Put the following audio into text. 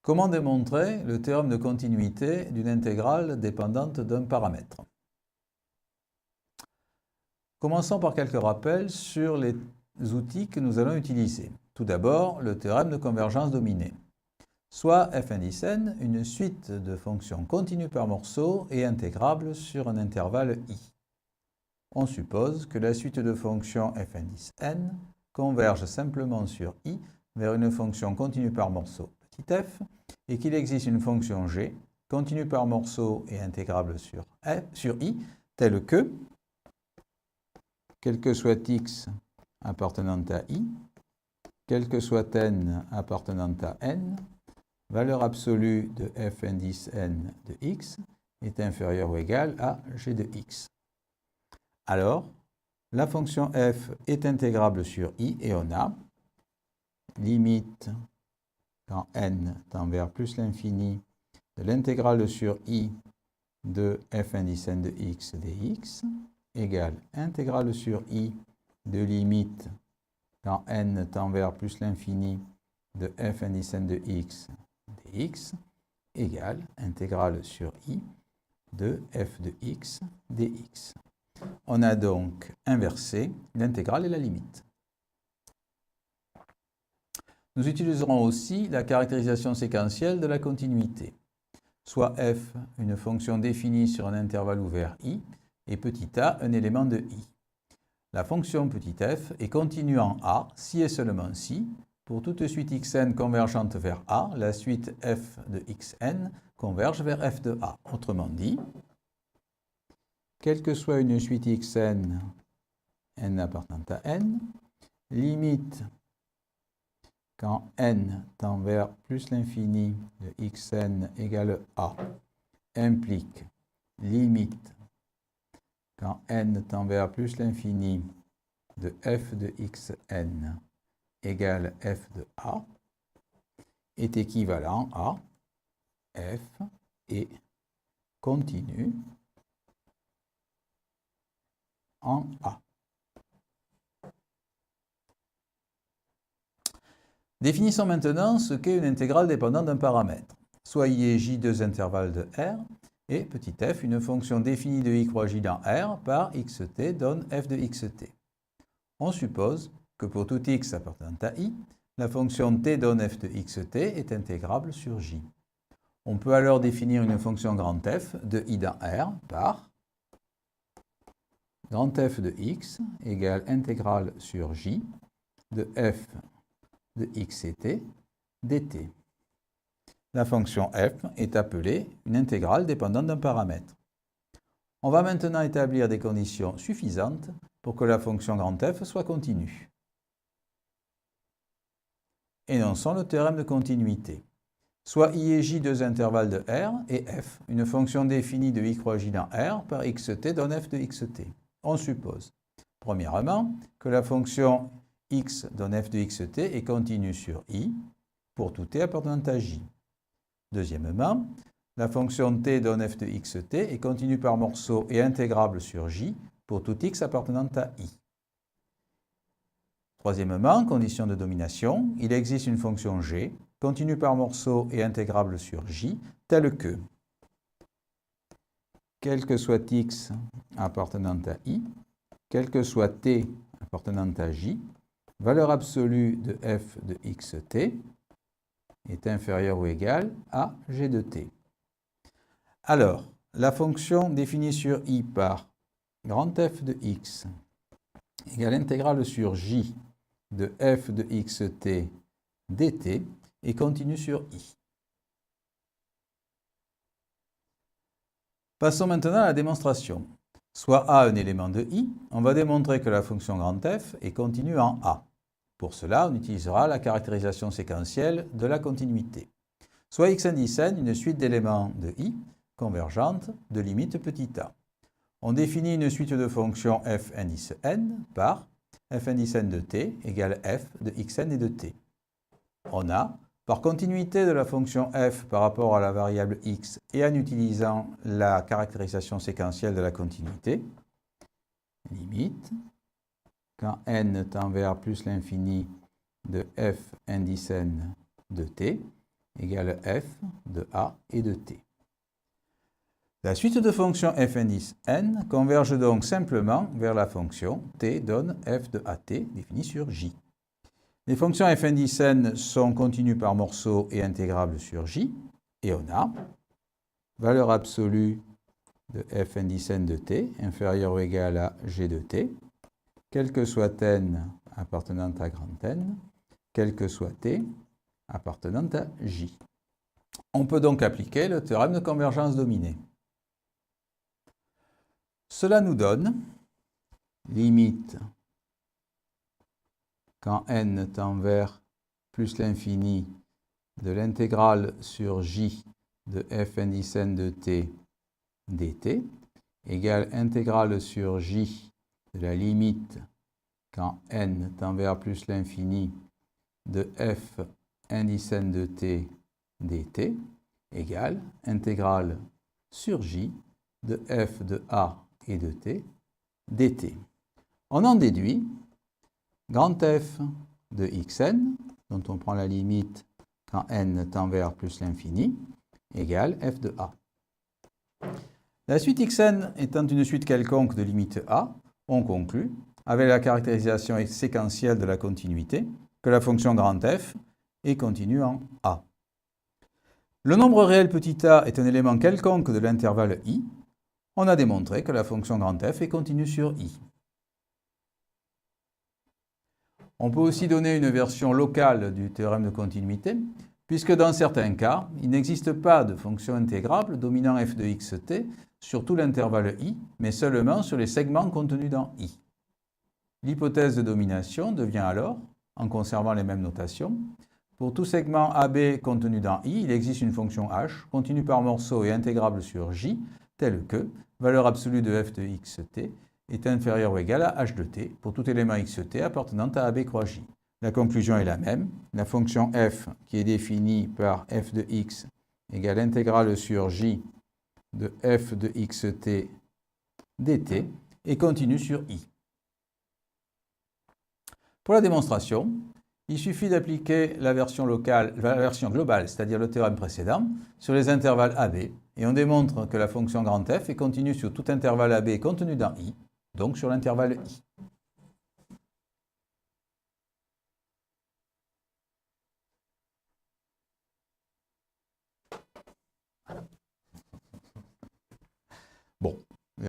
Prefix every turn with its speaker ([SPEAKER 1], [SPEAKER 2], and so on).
[SPEAKER 1] Comment démontrer le théorème de continuité d'une intégrale dépendante d'un paramètre? Commençons par quelques rappels sur les outils que nous allons utiliser. Tout d'abord, le théorème de convergence dominée. Soit f indice n, une suite de fonctions continues par morceaux et intégrables sur un intervalle i. On suppose que la suite de fonctions f indice n converge simplement sur i vers une fonction continue par morceaux petit f et qu'il existe une fonction g continue par morceaux et intégrable sur i telle que, quel que soit x appartenant à i, quel que soit n appartenant à n, valeur absolue de f indice n de x est inférieure ou égale à g de x. Alors, la fonction f est intégrable sur i et on a limite quand n tend vers plus l'infini de l'intégrale sur i de f indice n de x dx égale intégrale sur i de limite quand n tend vers plus l'infini de f indice n de x dx égale intégrale sur i de f de x dx. On a donc inversé l'intégrale et la limite. Nous utiliserons aussi la caractérisation séquentielle de la continuité. Soit f, une fonction définie sur un intervalle ouvert i, et petit a, un élément de i. La fonction petit f est continue en a si et seulement si, pour toute suite xn convergente vers a, la suite f de xn converge vers f de a. Autrement dit, quelle que soit une suite xn, n appartenant à n, limite quand n tend vers plus l'infini de xn égale a, implique limite quand n tend vers plus l'infini de f de xn égale f de a, est équivalent à f et continue en a. Définissons maintenant ce qu'est une intégrale dépendante d'un paramètre. Soit i et j deux intervalles de R, et petit f, une fonction définie de i croix j dans R par xt donne f de xt. On suppose que pour tout x appartenant à i, la fonction t donne f de xt est intégrable sur j. On peut alors définir une fonction grand f de i dans R par grand f de x égale intégrale sur j de f de xt dt. La fonction f est appelée une intégrale dépendante d'un paramètre. On va maintenant établir des conditions suffisantes pour que la fonction grand f soit continue. Énonçons le théorème de continuité. Soit i et j deux intervalles de R et f, une fonction définie de i croix j dans R par xt donne f de xt. On suppose, premièrement, que la fonction x donne f de xt est continue sur i pour tout t appartenant à j. Deuxièmement, la fonction t donne f de xt est continue par morceaux et intégrable sur j pour tout x appartenant à i. Troisièmement, condition de domination, il existe une fonction g continue par morceaux et intégrable sur j telle que, quel que soit x appartenant à i, quel que soit t appartenant à j, valeur absolue de f de xt est inférieure ou égale à g de t. Alors, la fonction définie sur i par grand f de x égale intégrale sur j de f de xt dt est continue sur i. Passons maintenant à la démonstration. Soit a un élément de i, on va démontrer que la fonction grand f est continue en a. Pour cela, on utilisera la caractérisation séquentielle de la continuité. Soit x indice n, une suite d'éléments de i convergente de limite petit a. On définit une suite de fonctions f indice n par f indice n de t égale f de xn et de t. On a, par continuité de la fonction f par rapport à la variable x et en utilisant la caractérisation séquentielle de la continuité, limite quand n tend vers plus l'infini de f indice n de t égale f de a et de t. La suite de fonctions f indice n converge donc simplement vers la fonction t donne f de at définie sur j. Les fonctions f indice n sont continues par morceaux et intégrables sur j, et on a valeur absolue de f indice n de t inférieure ou égale à g de t, quel que soit n appartenant à grand N, quel que soit t appartenant à j. On peut donc appliquer le théorème de convergence dominée. Cela nous donne limite quand n tend vers plus l'infini de l'intégrale sur j de f indice n de t dt égale intégrale sur j de la limite quand n tend vers plus l'infini de f indice n de t dt égale intégrale sur j de f de a et de t dt. On en déduit grand F de xn, dont on prend la limite quand n tend vers plus l'infini, égale f de a. La suite xn étant une suite quelconque de limite a, on conclut, avec la caractérisation séquentielle de la continuité, que la fonction grand F est continue en a. Le nombre réel petit a est un élément quelconque de l'intervalle i. On a démontré que la fonction grand F est continue sur i. On peut aussi donner une version locale du théorème de continuité, puisque dans certains cas, il n'existe pas de fonction intégrable dominant f de xt sur tout l'intervalle i, mais seulement sur les segments contenus dans i. L'hypothèse de domination devient alors, en conservant les mêmes notations, pour tout segment AB contenu dans i, il existe une fonction h, continue par morceaux et intégrable sur j, telle que valeur absolue de f de xt est inférieure ou égale à h de t pour tout élément xt appartenant à AB croix j. La conclusion est la même. La fonction f, qui est définie par f de x égale intégrale sur j de f de xt dt, est continue sur i. Pour la démonstration, il suffit d'appliquer la version globale, c'est-à-dire le théorème précédent, sur les intervalles AB, et on démontre que la fonction grand F est continue sur tout intervalle AB contenu dans I, donc sur l'intervalle I.